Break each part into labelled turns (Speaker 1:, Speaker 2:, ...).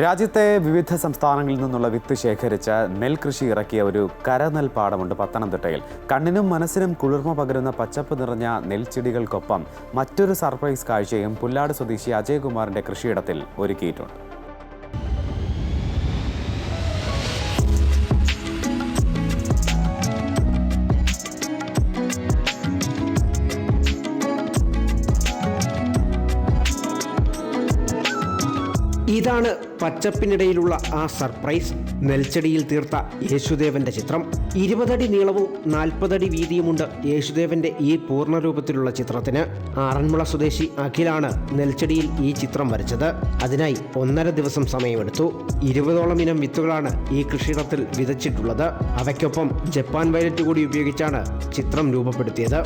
Speaker 1: രാജ്യത്തെ വിവിധ സംസ്ഥാനങ്ങളിൽ നിന്നുള്ള വിത്ത് ശേഖരിച്ച് നെൽകൃഷി ഇറക്കിയ ഒരു കരനെൽപ്പാടമുണ്ട് പത്തനംതിട്ടയിൽ. കണ്ണിനും മനസ്സിനും കുളിർമ പകരുന്ന പച്ചപ്പ് നിറഞ്ഞ നെൽച്ചെടികൾക്കൊപ്പം മറ്റൊരു സർപ്രൈസ് കാഴ്ചയും പുല്ലാട് സ്വദേശി അജയ്കുമാറിന്റെ കൃഷിയിടത്തിൽ ഒരുക്കിയിട്ടുണ്ട്.
Speaker 2: ഇതാണ് പച്ചപ്പിനിടയിലുള്ള ആ സർപ്രൈസ്. നെൽച്ചെടിയിൽ തീർത്ത യേശുദേവന്റെ ചിത്രം. 20 അടി നീളവും 40 അടി വീതിയുമുണ്ട് യേശുദേവന്റെ ഈ പൂർണ്ണരൂപത്തിലുള്ള ചിത്രത്തിന്. ആറന്മുള സ്വദേശി അഖിലാണ് നെൽച്ചെടിയിൽ ഈ ചിത്രം വരച്ചത്. അതിനായി 1.5 ദിവസം സമയമെടുത്തു. 20ഓളം ഇനം വിത്തുകളാണ് ഈ കൃഷിയിടത്തിൽ വിതച്ചിട്ടുള്ളത്. അവയ്ക്കൊപ്പം ജപ്പാൻ വയലറ്റ് കൂടി ഉപയോഗിച്ചാണ് ചിത്രം രൂപപ്പെടുത്തിയത്.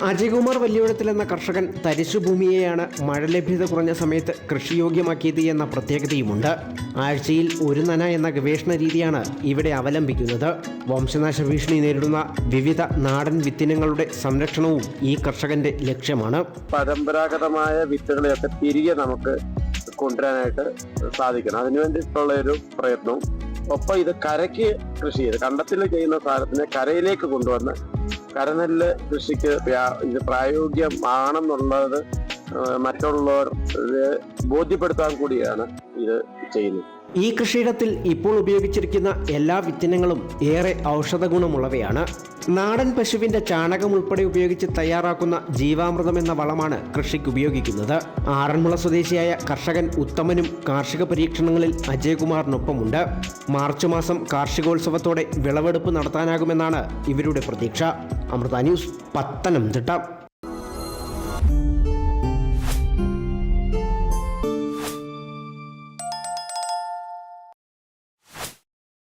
Speaker 2: അജയ്കുമാർ വല്യോഴത്തിൽ എന്ന കർഷകൻ തരിശുഭൂമിയെയാണ് മഴ ലഭ്യത കുറഞ്ഞ സമയത്ത് കൃഷിയോഗ്യമാക്കിയത് എന്ന പ്രത്യേകതയുമുണ്ട്. ആഴ്ചയിൽ ഒരു നന എന്ന ഗവേഷണ രീതിയാണ് ഇവിടെ അവലംബിക്കുന്നത്. വംശനാശ ഭീഷണി നേരിടുന്ന വിവിധ നാടൻ വിത്തിനങ്ങളുടെ സംരക്ഷണവും ഈ കർഷകന്റെ ലക്ഷ്യമാണ്.
Speaker 3: പരമ്പരാഗതമായ വിത്തുകളെയൊക്കെ തിരികെ നമുക്ക് കൊണ്ടുവരാനായിട്ട് സാധിക്കണം. അതിനു വേണ്ടിയിട്ടുള്ള ഒരു പ്രയത്നവും ഒപ്പം ഇത് കരയ്ക്ക് കൃഷി ചെയ്ത് കണ്ടത്തിൽ ചെയ്യുന്ന സാധനത്തിനെ കരയിലേക്ക് കൊണ്ടുവന്ന് കരനെല്ല് കൃഷിക്ക് ഇത് പ്രായോഗികമാണെന്നുള്ളത് മറ്റുള്ളവർ ബോധ്യപ്പെടുത്താൻ കൂടിയാണ് ഇത് ചെയ്യുന്നത്.
Speaker 2: ഈ കൃഷിയിടത്തിൽ ഇപ്പോൾ ഉപയോഗിച്ചിരിക്കുന്ന എല്ലാ വിത്തിനങ്ങളും ഏറെ ഔഷധ ഗുണമുള്ളവയാണ്. നാടൻ പശുവിന്റെ ചാണകം ഉൾപ്പെടെ ഉപയോഗിച്ച് തയ്യാറാക്കുന്ന ജീവാമൃതം എന്ന വളമാണ് കൃഷിക്ക് ഉപയോഗിക്കുന്നത്. ആറന്മുള സ്വദേശിയായ കർഷകൻ ഉത്തമനും കാർഷിക പരീക്ഷണങ്ങളിൽ അജയ്കുമാറിനൊപ്പമുണ്ട്. മാർച്ച് മാസം കാർഷികോത്സവത്തോടെ വിളവെടുപ്പ് നടത്താനാകുമെന്നാണ് ഇവരുടെ പ്രതീക്ഷ. അമൃത ന്യൂസ്, പത്തനംതിട്ട.